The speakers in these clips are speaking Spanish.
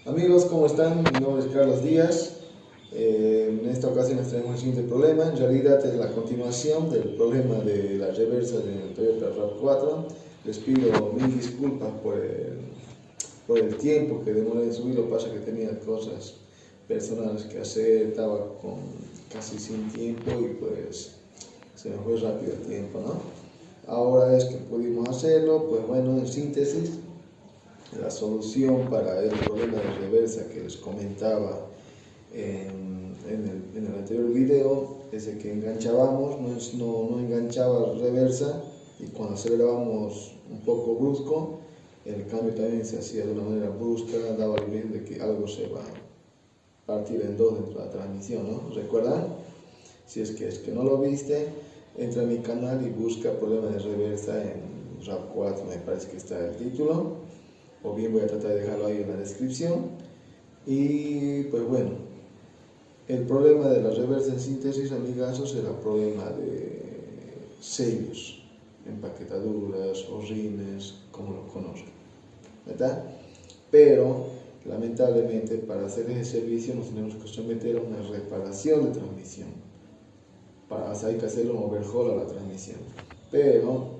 Amigos, ¿cómo están? Mi nombre es Carlos Díaz. En esta ocasión les traemos el siguiente problema. En realidad es la continuación del problema de la reversa del Toyota RAV4. Les pido mil disculpas por el tiempo que demoré en subirlo. Pasa que tenía cosas personales que hacer, estaba casi sin tiempo y pues se me fue rápido el tiempo, ¿no? Ahora es que pudimos hacerlo. Pues bueno, en síntesis, la solución para el problema de reversa que les comentaba en el anterior video es el que enganchábamos, no enganchaba reversa, y cuando acelerábamos un poco brusco, el cambio también se hacía de una manera brusca, daba el riesgo de que algo se va a partir en dos dentro de la transmisión, ¿no? ¿Recuerdan? Si es que no lo viste, entra a mi canal y busca problema de reversa en RAV4, me parece que está el título, o bien voy a tratar de dejarlo ahí en la descripción. Y pues bueno, el problema de la reversa en síntesis, amigazos, era problema de sellos, empaquetaduras o rines, como lo conozcan, ¿verdad? Pero lamentablemente para hacer ese servicio nos tenemos que someter a una reparación de transmisión. Hay que hacerle un overhaul a la transmisión. Pero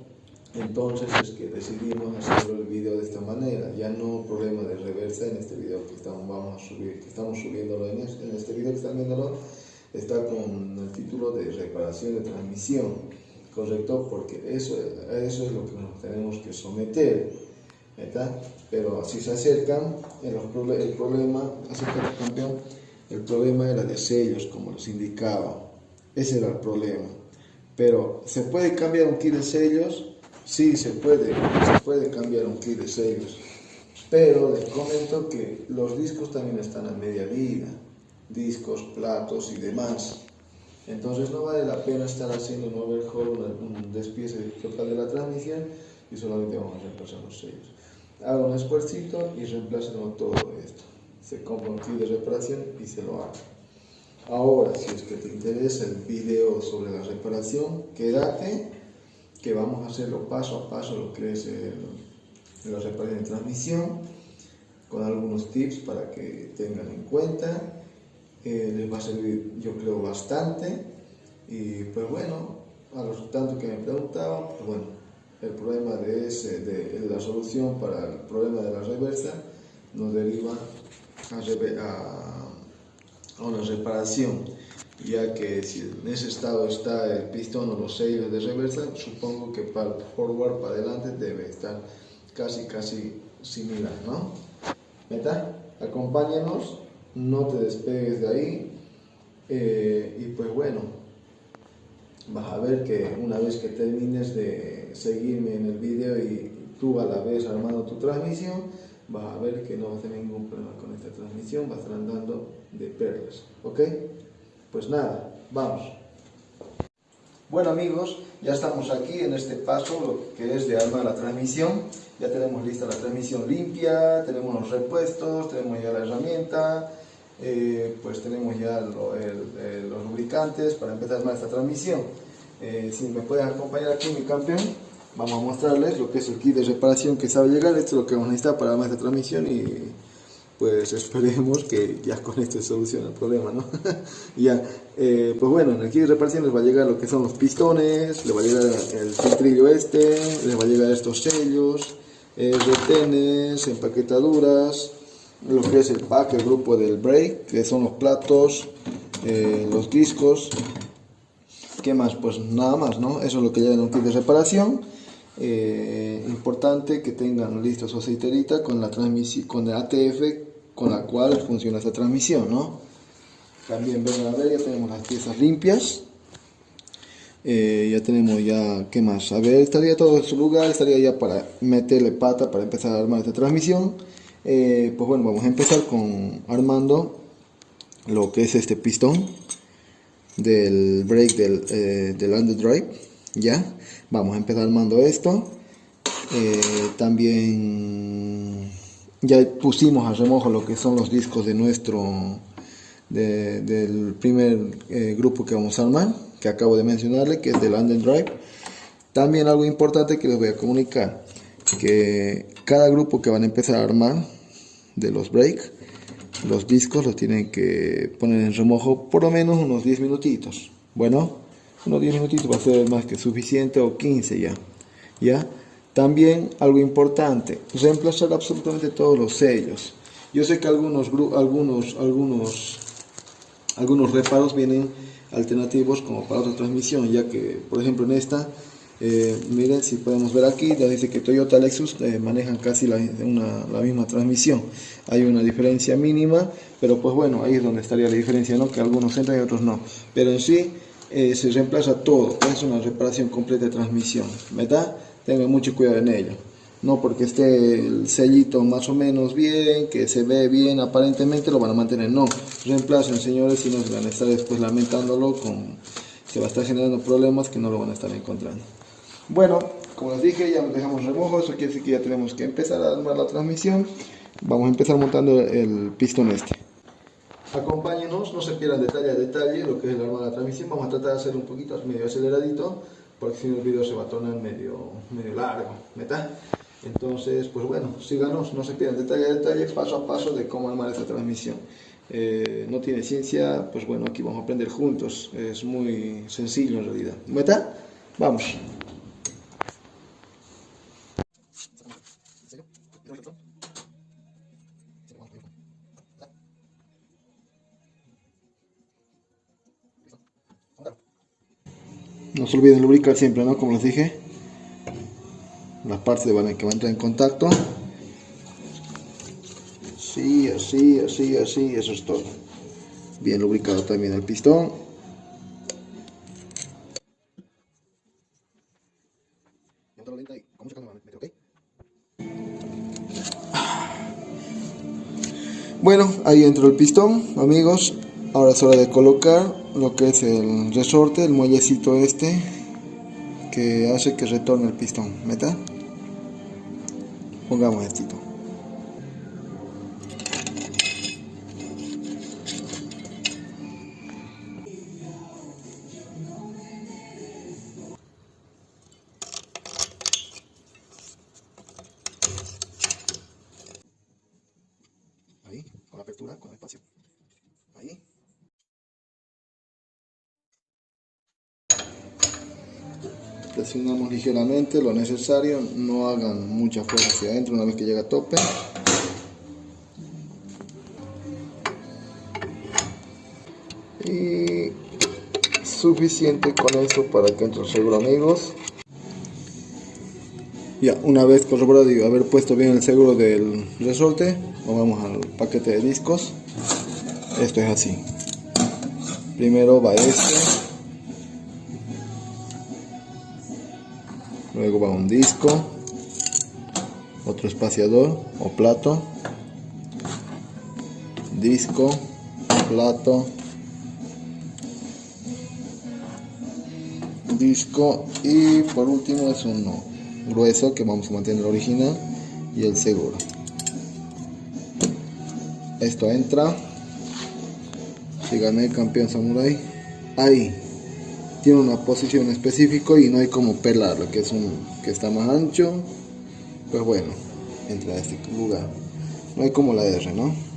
entonces es que decidimos hacerlo el video de esta manera, ya no problema de reversa en este video que estamos subiéndolo en este video que están viéndolo, está con el título de reparación de transmisión, correcto, porque eso es lo que nos tenemos que someter, ¿verdad? Pero si se acercan, el problema, acércate, campeón, el problema era de sellos, como les indicaba, ese era el problema. Pero ¿se puede cambiar un kit de sellos? Sí, se puede cambiar un kit de sellos, pero les comento que los discos también están a media vida, discos, platos y demás. Entonces no vale la pena estar haciendo un overhaul, un despiece total de la transmisión, y solamente vamos a reemplazar los sellos. Haga un esfuercito y reemplacen todo esto. Se compra un kit de reparación y se lo haga. Ahora, si es que te interesa el video sobre la reparación, quédate, que vamos a hacerlo paso a paso, lo que es la reparación de transmisión, con algunos tips para que tengan en cuenta. Les va a servir, yo creo, bastante. Y pues bueno, a los tantos que me preguntaban, pues bueno, el problema de la solución para el problema de la reversa nos deriva a una reparación, ya que si en ese estado está el pistón o los sellos de reversa, supongo que para el forward, para adelante, debe estar casi similar, ¿no? ¿Meta? Acompáñanos, no te despegues de ahí, y pues bueno, vas a ver que una vez que termines de seguirme en el video y tú a la vez armando tu transmisión, vas a ver que no vas a tener ningún problema con esta transmisión, va a estar andando de perlas, ¿ok? Pues nada, vamos. Bueno amigos, ya estamos aquí en este paso, lo que es de armar la transmisión. Ya tenemos lista la transmisión limpia, tenemos los repuestos, tenemos ya la herramienta, pues tenemos ya los lubricantes para empezar a armar esta transmisión. Si me pueden acompañar aquí, mi campeón, vamos a mostrarles lo que es el kit de reparación que sabe llegar. Esto es lo que vamos a necesitar para armar esta transmisión y pues esperemos que ya con esto se solucione el problema, ¿no? Ya, pues bueno, en el kit de reparación les va a llegar lo que son los pistones, les va a llegar el filtrillo les va a llegar estos sellos, retenes, empaquetaduras, lo que es el pack, el grupo del brake, que son los platos, los discos. ¿Qué más? Pues nada más, ¿no? Eso es lo que lleva en un kit de reparación. Importante que tengan listo su aceiterita con la transmisión, con el ATF con la cual funciona esta transmisión, ¿no? También vengan a ver, ya tenemos las piezas limpias. Ya tenemos ya, ¿qué más? A ver, estaría todo en su lugar, estaría ya para meterle pata para empezar a armar esta transmisión. Pues bueno, vamos a empezar con armando lo que es este pistón del brake del underdrive. Ya, vamos a empezar armando esto. También ya pusimos a remojo lo que son los discos de del primer grupo que vamos a armar, que acabo de mencionarle, que es del underdrive. También algo importante que les voy a comunicar, que cada grupo que van a empezar a armar de los brake los discos los tienen que poner en remojo por lo menos unos 10 minutitos. Bueno, unos 10 minutitos va a ser más que suficiente, o 15 ya. ¿Ya? También algo importante, reemplazar absolutamente todos los sellos. Yo sé que algunos reparos vienen alternativos como para otra transmisión, ya que por ejemplo en esta, miren, si podemos ver aquí, ya dice que Toyota Lexus manejan casi la misma transmisión. Hay una diferencia mínima, pero pues bueno, ahí es donde estaría la diferencia, ¿no? Que algunos entran y otros no, pero en sí se reemplaza todo, es una reparación completa de transmisión, ¿verdad? Tengan mucho cuidado en ello. No porque esté el sellito más o menos bien, que se ve bien aparentemente, lo van a mantener. No, reemplacen, señores, si no se van a estar después lamentándolo, se va a estar generando problemas que no lo van a estar encontrando. Bueno, como les dije, ya nos dejamos remojo. Eso quiere decir que ya tenemos que empezar a armar la transmisión. Vamos a empezar montando el pistón este. Acompáñenos, no se pierdan detalle a detalle lo que es el armado de la transmisión. Vamos a tratar de hacer un poquito medio aceleradito, porque si no el video se va a tornar medio largo, ¿verdad? Entonces, pues bueno, síganos, no se pierdan detalle a detalle, paso a paso de cómo armar esta transmisión. No tiene ciencia, pues bueno, aquí vamos a aprender juntos. Es muy sencillo en realidad, ¿verdad? Vamos. No se olviden lubricar siempre, ¿no? Como les dije, las partes que van a entrar en contacto. Sí, así, eso es todo. Bien lubricado también el pistón. Bueno, ahí entró el pistón, amigos. Ahora es hora de colocar lo que es el resorte, el muellecito este que hace que retorne el pistón, ¿meta? Pongamos esto. Ahí, con la apertura, con el espacio. Ahí. Presionamos ligeramente lo necesario, no hagan mucha fuerza hacia adentro una vez que llega a tope. Y suficiente con eso para que entre el seguro, amigos. Ya, una vez corroborado y haber puesto bien el seguro del resorte, nos vamos al paquete de discos. Esto es así. Primero va este, luego va un disco, otro espaciador o plato, disco, plato, disco y por último es uno grueso que vamos a mantener el original y el seguro. Esto entra, síganme, campeón samurai. Ahí tiene una posición específica y no hay como pelarlo, que está más ancho, pues bueno, entra a este lugar. No hay como la R, ¿no?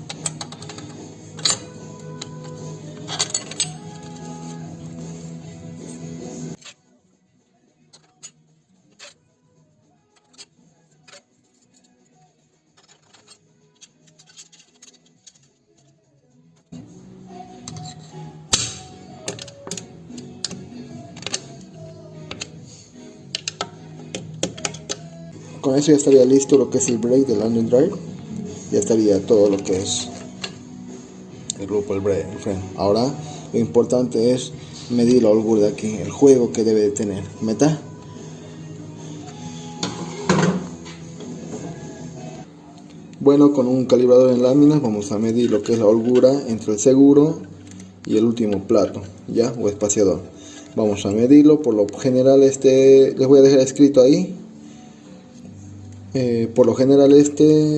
Con eso ya estaría listo lo que es el brake del landing drive. Ya estaría todo lo que es el grupo, el brake, el freno. Ahora lo importante es medir la holgura de aquí, el juego que debe de tener, ¿meta? Bueno, con un calibrador en láminas vamos a medir lo que es la holgura entre el seguro y el último plato, ya, o espaciador. Vamos a medirlo, por lo general les voy a dejar escrito ahí. Por lo general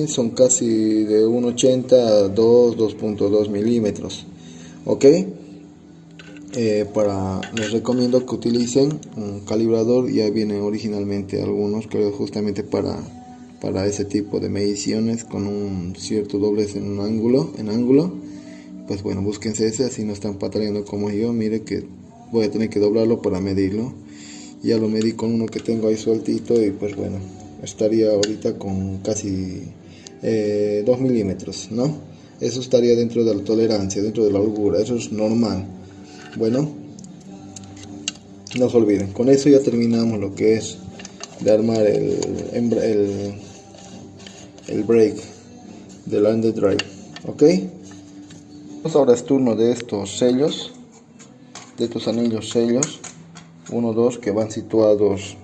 son casi de 1,80 a 2.2 milímetros, ok. Les recomiendo que utilicen un calibrador, ya vienen originalmente algunos que justamente para para ese tipo de mediciones con un cierto doblez en un ángulo. Pues bueno, búsquense ese, así no están pataleando como yo. Mire que voy a tener que doblarlo para medirlo. Ya lo medí con uno que tengo ahí sueltito y pues bueno, estaría ahorita con casi 2 milímetros, ¿no? Eso estaría dentro de la tolerancia, dentro de la holgura, eso es normal. Bueno, no se olviden, con eso ya terminamos lo que es de armar el brake del underdrive, ¿ok? Pues ahora es turno de estos sellos, de estos anillos sellos, 1, 2 que van situados,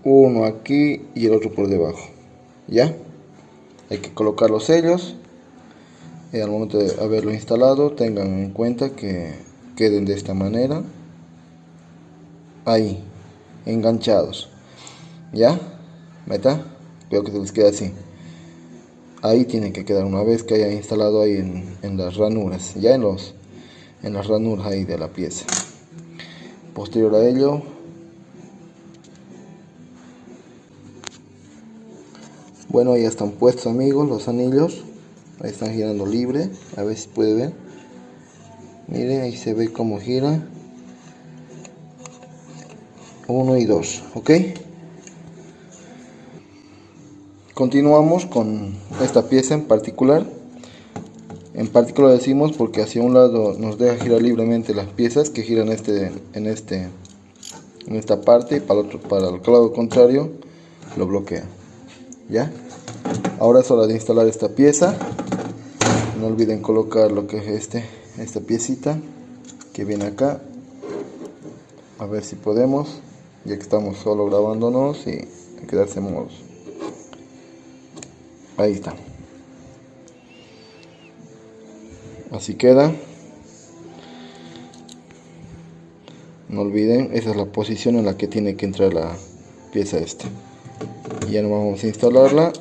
uno aquí y el otro por debajo. Ya hay que colocar los sellos y al momento de haberlo instalado tengan en cuenta que queden de esta manera, ahí enganchados. Ya, meta, creo que se les queda así. Ahí tiene que quedar una vez que haya instalado ahí en las ranuras, ya en las ranuras ahí de la pieza. Posterior a ello, bueno, ahí están puestos, amigos, los anillos. Ahí están girando libre, a ver si puede ver. Miren, ahí se ve cómo gira. 1 y 2, ok. Continuamos con esta pieza en particular. En particular decimos porque hacia un lado nos deja girar libremente las piezas que giran en esta parte, y para el lado contrario lo bloquea. Ya. Ahora es hora de instalar esta pieza. No olviden colocar lo que es esta piecita que viene acá. A ver si podemos, ya que estamos solo grabándonos y hay que darse modos. Ahí está. Así queda. No olviden, esa es la posición en la que tiene que entrar la pieza esta. Ya no vamos a instalarla.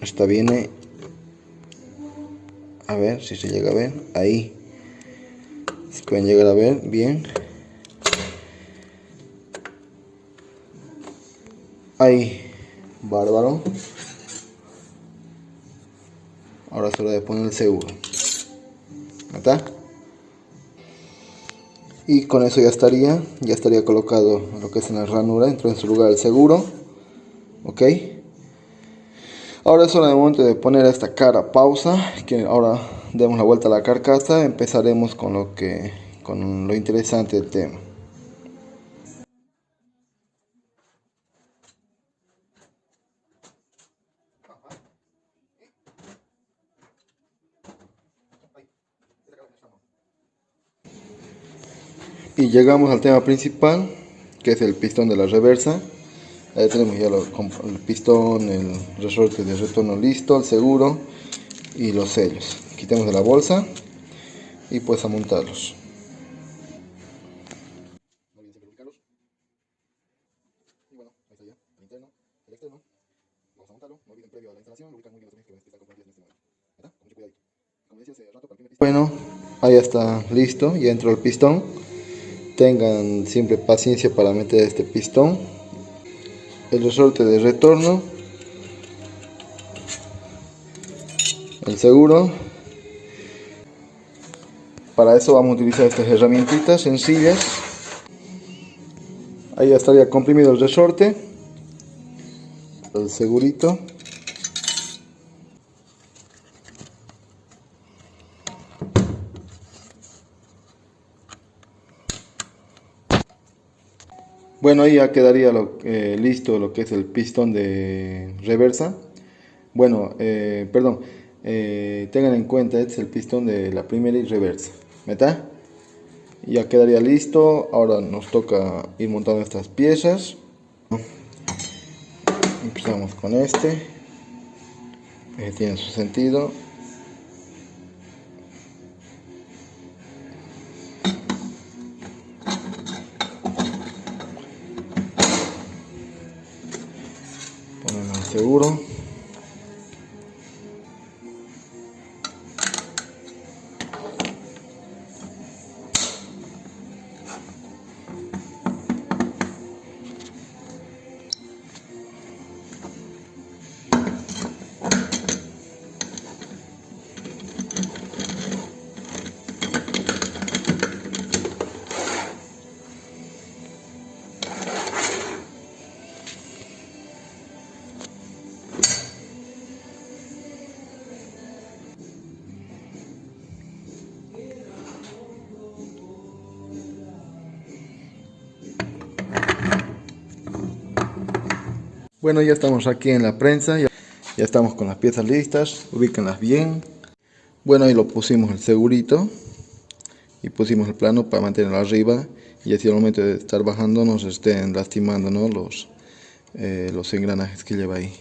Esta viene, a ver si se llega a ver, ahí. Si pueden llegar a ver bien. Ahí, bárbaro. Ahora es hora de poner el seguro. ¿Está? Y con eso ya estaría colocado lo que es en la ranura, entró en su lugar el seguro. Ok. Ahora es hora de momento de poner esta cara pausa, que ahora demos la vuelta a la carcasa. Empezaremos con lo interesante del tema. Y llegamos al tema principal, que es el pistón de la reversa. Ahí tenemos ya el pistón, el resorte de retorno listo, el seguro y los sellos. Quitemos de la bolsa y pues a montarlos. No olviden siempre ubicarlos. Y bueno, ahí está ya, el interno, el externo. Vamos a montarlo, no olviden previo a la instalación, ubicar muy bien los tornillos que están comprometidos en este momento. ¿Verdad? Con mucho cuidadito. Como decía hace rato, para el primer pistón. Bueno, ahí está listo, ya entró el pistón. Tengan siempre paciencia para meter este pistón, el resorte de retorno, el seguro. Para eso vamos a utilizar estas herramientitas sencillas. Ahí ya estaría comprimido el resorte, el segurito. Bueno, ahí ya quedaría listo lo que es el pistón de reversa. Bueno, perdón, tengan en cuenta, este es el pistón de la primera y reversa. ¿Está? Ya quedaría listo. Ahora nos toca ir montando estas piezas. Empezamos con este. Tiene su sentido. Ponemos el seguro. Bueno, ya estamos aquí en la prensa, ya estamos con las piezas listas, ubíquenlas bien. Bueno, ahí lo pusimos el segurito y pusimos el plano para mantenerlo arriba y así al momento de estar bajando no se estén lastimando, ¿no? los engranajes que lleva ahí.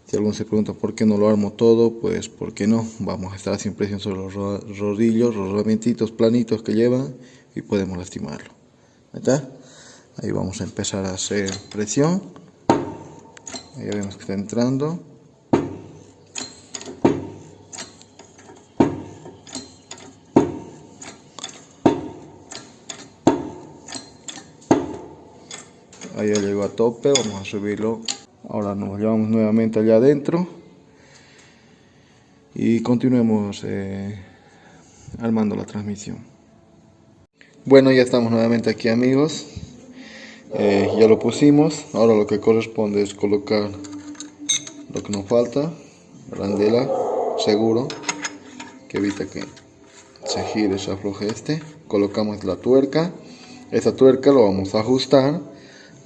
Si alguno se pregunta por qué no lo armo todo, pues porque no, vamos a estar haciendo presión sobre los rodillos, los rodamientitos planitos que llevan y podemos lastimarlo. ¿Ahí está? Ahí vamos a empezar a hacer presión. Ahí ya vemos que está entrando. Ahí ya llegó a tope, vamos a subirlo. Ahora nos llevamos nuevamente allá adentro y continuemos armando la transmisión. Bueno, ya estamos nuevamente aquí, amigos. Ya lo pusimos. Ahora lo que corresponde es colocar lo que nos falta, arandela, seguro, que evita que se gire, se afloje colocamos la tuerca. Esta tuerca lo vamos a ajustar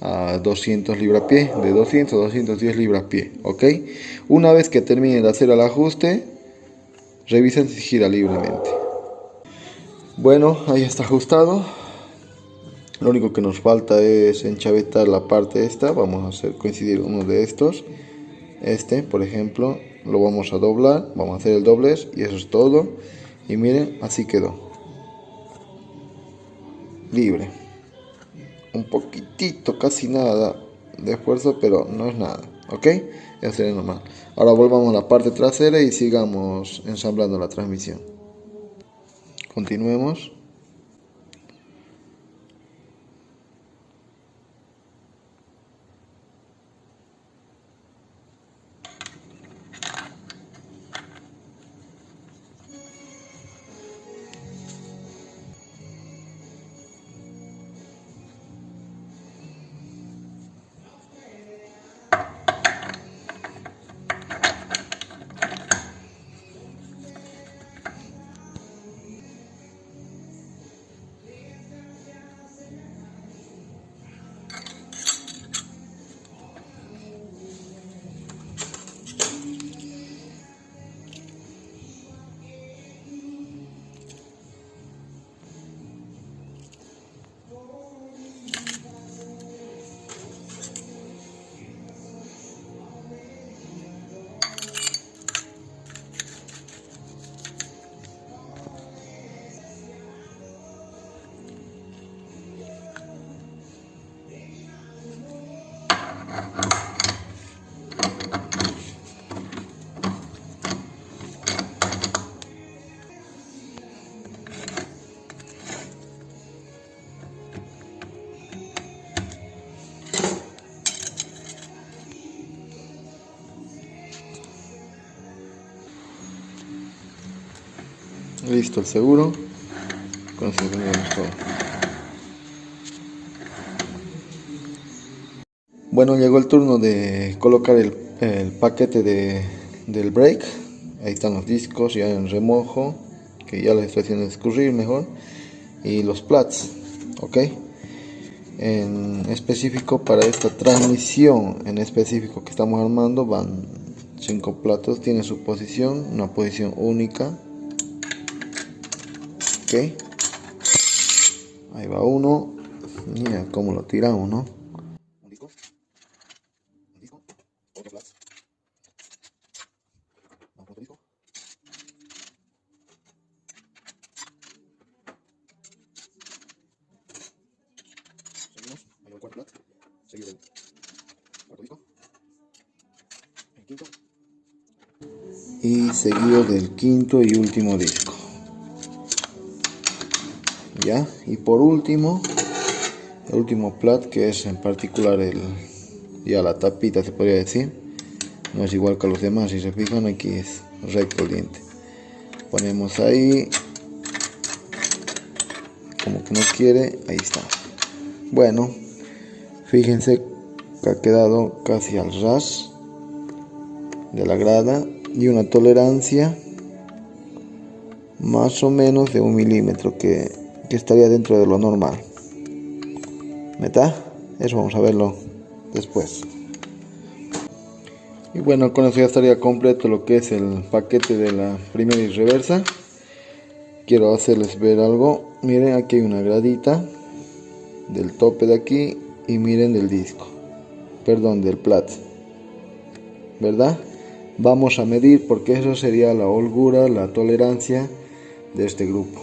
a 200 libra-pie, de 200 a 210 libra-pie, ok. Una vez que termine de hacer el ajuste, revisen si gira libremente. Bueno, ahí está ajustado. Lo único que nos falta es enchavetar la parte esta. Vamos a hacer coincidir uno de estos. Por ejemplo, lo vamos a doblar, vamos a hacer el doblez y eso es todo. Y miren, así quedó. Libre. Un poquitito, casi nada de esfuerzo, pero no es nada, ok. Eso sería normal. Ahora volvamos a la parte trasera y sigamos ensamblando la transmisión. Continuemos. Listo el seguro. Con eso tenemos todo. Bueno, llegó el turno de colocar el paquete del brake. Ahí están los discos ya en remojo, que ya les estoy haciendo escurrir mejor. Y los plats, ok. En específico para esta transmisión en específico que estamos armando van 5 platos. Tiene su posición, una posición única. Okay. Ahí va uno. Mira cómo lo tiramos, ¿no? Un disco. Otro flash. Vamos otro disco. Seguimos. Ahí va el cuarto flash. Seguido del cuarto disco. El quinto. Y seguido del quinto y último disco. Ya, y por último, el último plat, que es en particular ya la tapita, se podría decir. No es igual que los demás, si se fijan aquí es recto el diente. Ponemos ahí, como que no quiere, ahí está. Bueno, fíjense que ha quedado casi al ras de la grada y una tolerancia más o menos de 1 milímetro que estaría dentro de lo normal. ¿Meta? Eso vamos a verlo después. Y bueno, con eso ya estaría completo lo que es el paquete de la primera y reversa. Quiero hacerles ver algo. Miren, aquí hay una gradita del tope de aquí y miren del disco, perdón, del plat, ¿verdad? Vamos a medir porque eso sería la holgura, la tolerancia de este grupo.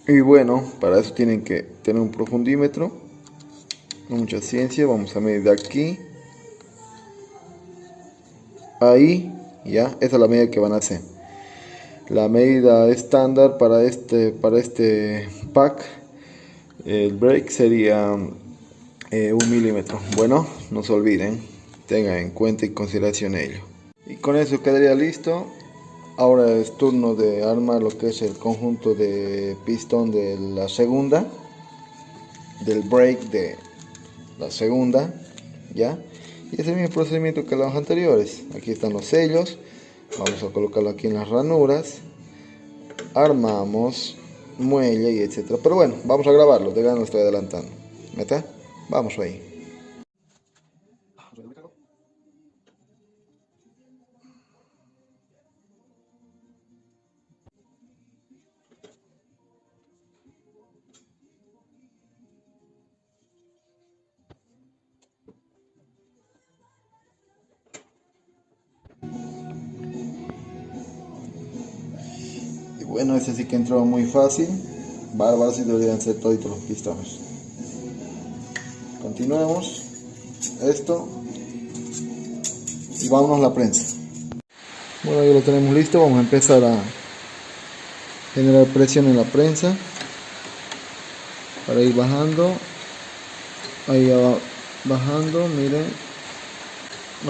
Y bueno, para eso tienen que tener un profundímetro, no mucha ciencia. Vamos a medir de aquí, ahí, ya, esa es la medida que van a hacer. La medida estándar para este pack, el break, sería 1 milímetro. Bueno, no se olviden, tengan en cuenta y consideración ello. Y con eso quedaría listo. Ahora es turno de armar lo que es el conjunto de pistón de la segunda, del break de la segunda, ¿ya? Y es el mismo procedimiento que los anteriores. Aquí están los sellos, vamos a colocarlo aquí en las ranuras, armamos, muelle y etcétera. Pero bueno, vamos a grabarlo, de gano lo estoy adelantando. ¿Meta? Vamos ahí. Y bueno, este sí que entró muy fácil. Bárbaros, y deberían ser todos los pistones. Continuemos esto y vámonos a la prensa. Bueno, ya lo tenemos listo. Vamos a empezar a generar presión en la prensa para ir bajando. Ahí va bajando, miren,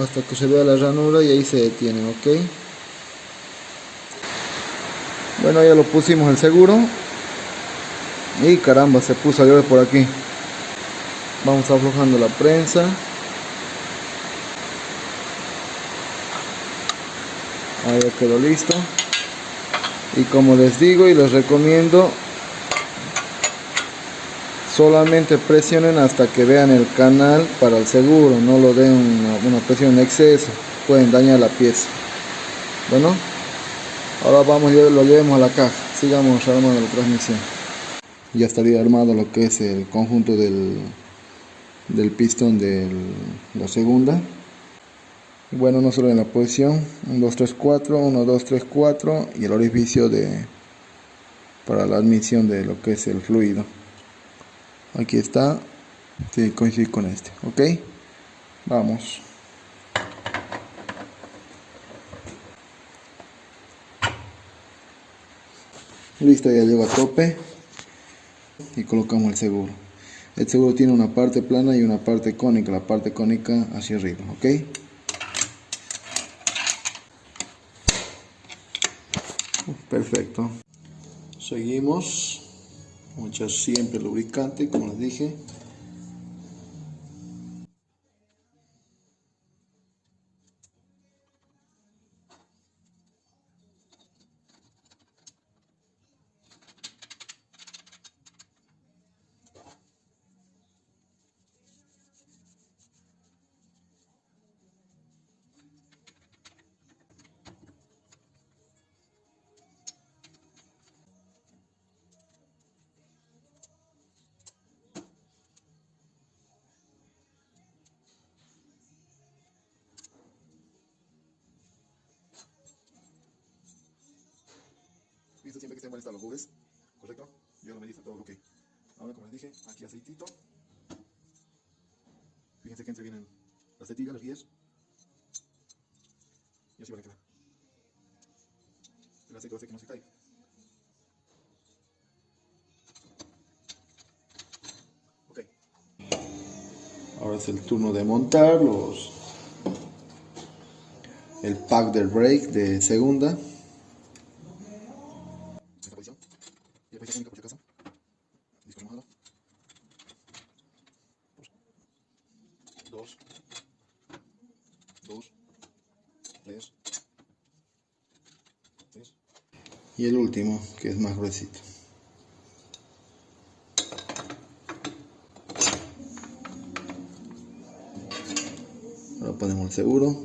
hasta que se vea la ranura y ahí se detiene, ok. Bueno, ya lo pusimos el seguro y caramba, se puso a llover por aquí. Vamos aflojando la prensa. Ahí ya quedó listo. Y como les digo y les recomiendo, solamente presionen hasta que vean el canal para el seguro. No lo den una presión en exceso, pueden dañar la pieza. Bueno, ahora vamos, lo llevemos a la caja. Sigamos armando la transmisión. Ya estaría armado lo que es el conjunto del pistón de la segunda. Bueno, no solo en la posición 1, 2, 3, 4, 1, 2, 3, 4 y el orificio para la admisión de lo que es el fluido. Aquí está, tiene que coincidir con este, ok. Vamos. Listo, ya llegó a tope y colocamos el seguro. El seguro tiene una parte plana y una parte cónica, la parte cónica hacia arriba, ok. Perfecto. Seguimos. Vamos a echar siempre lubricante, como les dije. Listo, siempre que estén buenos los bubles, ¿correcto? Yo lo medí, está todo ok. Ahora, como les dije, aquí aceitito. Fíjense que entre vienen las tetillas, las guías. Y así van a quedar. El aceite hace que no se caiga. Ok. Ahora es el turno de montar el pack del brake de segunda. Esta posición. Y la posición única por si acaso. Disco remojado. 2, 2, 3, 3. Y el último, que es más gruesito. Ahora ponemos el seguro.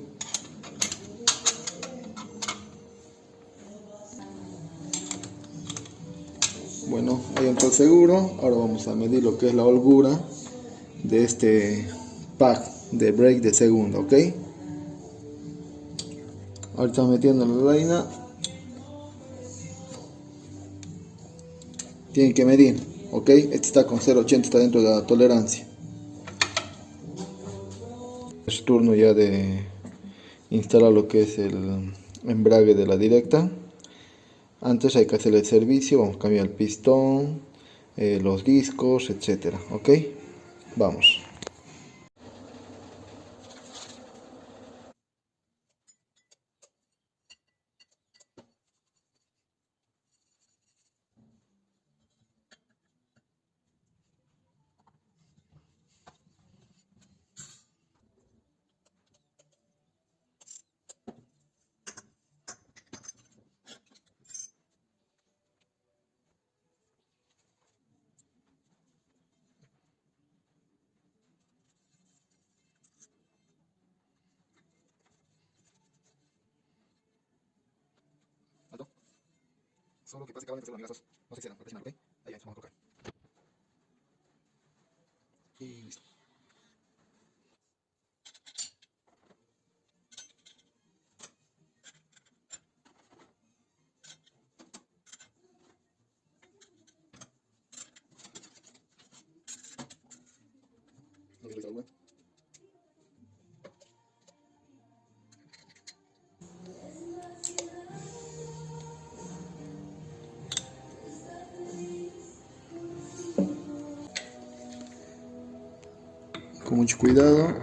Bueno, ahí entró el seguro. Ahora vamos a medir lo que es la holgura de este pack de brake de segundo, ¿ok? Ahora estamos metiendo la vaina. Tienen que medir, ¿ok? Este está con 0,80, está dentro de la tolerancia. Es turno ya de instalar lo que es el embrague de la directa. Antes hay que hacer el servicio, vamos a cambiar el pistón, los discos, etcétera, ¿ok? Vamos. Alto. Solo que pase que acaban de empezar los amigazos. No se excedan, presiona, ¿ok? Ahí vamos a colocar. Y listo. No se algo. Con mucho cuidado.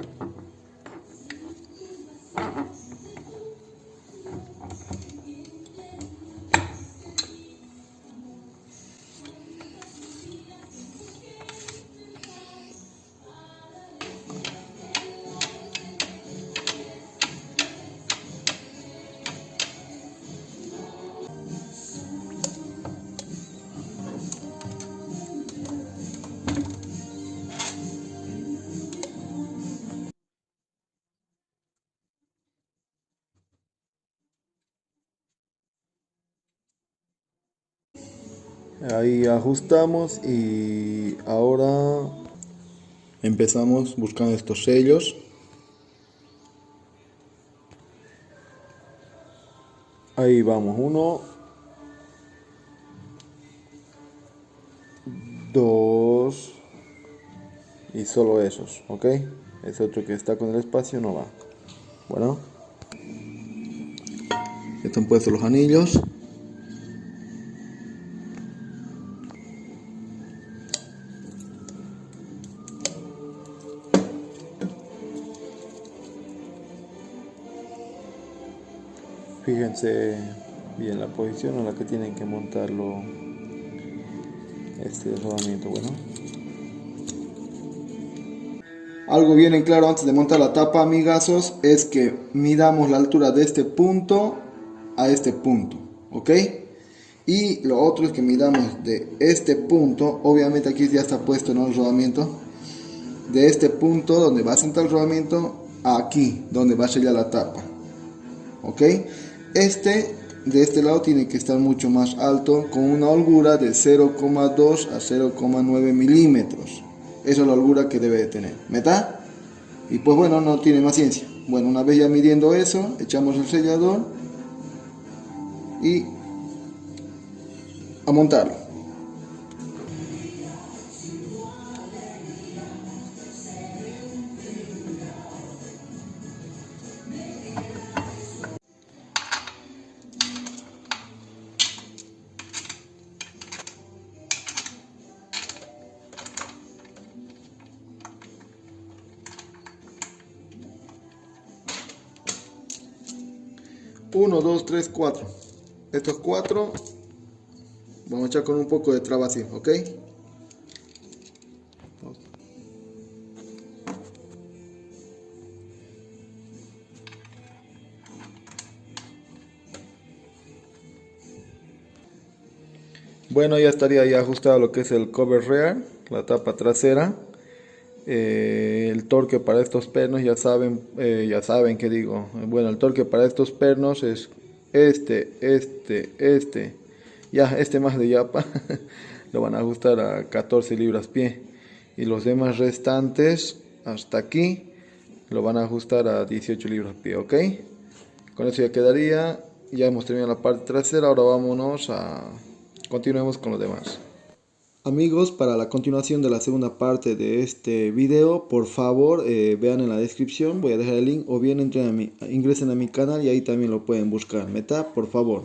Ahí ajustamos y ahora empezamos buscando estos sellos. Ahí vamos, 1, 2 y solo esos, ¿ok? Ese otro que está con el espacio no va. Bueno, ya están puestos los anillos. Fíjense bien la posición en la que tienen que montarlo este rodamiento. Bueno, algo bien en claro antes de montar la tapa, amigazos, es que midamos la altura de este punto a este punto, ¿ok? Y lo otro es que midamos de este punto, obviamente aquí ya está puesto, ¿no?, el rodamiento, de este punto donde va a sentar el rodamiento a aquí donde va a sellar la tapa, ¿ok? De este lado tiene que estar mucho más alto, con una holgura de 0,2 a 0,9 milímetros. Esa es la holgura que debe de tener, ¿meta? Y pues bueno, no tiene más ciencia. Bueno, una vez ya midiendo eso, echamos el sellador y a montarlo. Uno, dos, tres, cuatro. Estos 4 vamos a echar con un poco de traba así, ¿ok? Bueno, ya estaría ya ajustado lo que es el cover rear, la tapa trasera. El torque para estos pernos, ya saben que digo, bueno, el torque para estos pernos es ya este más de yapa, lo van a ajustar a 14 libras-pie, y los demás restantes hasta aquí lo van a ajustar a 18 libras-pie, ¿ok? Con eso ya quedaría. Ya hemos terminado la parte trasera, ahora continuemos con los demás. Amigos, para la continuación de la segunda parte de este video, por favor vean en la descripción, voy a dejar el link, o bien ingresen a mi canal y ahí también lo pueden buscar. Meta, por favor.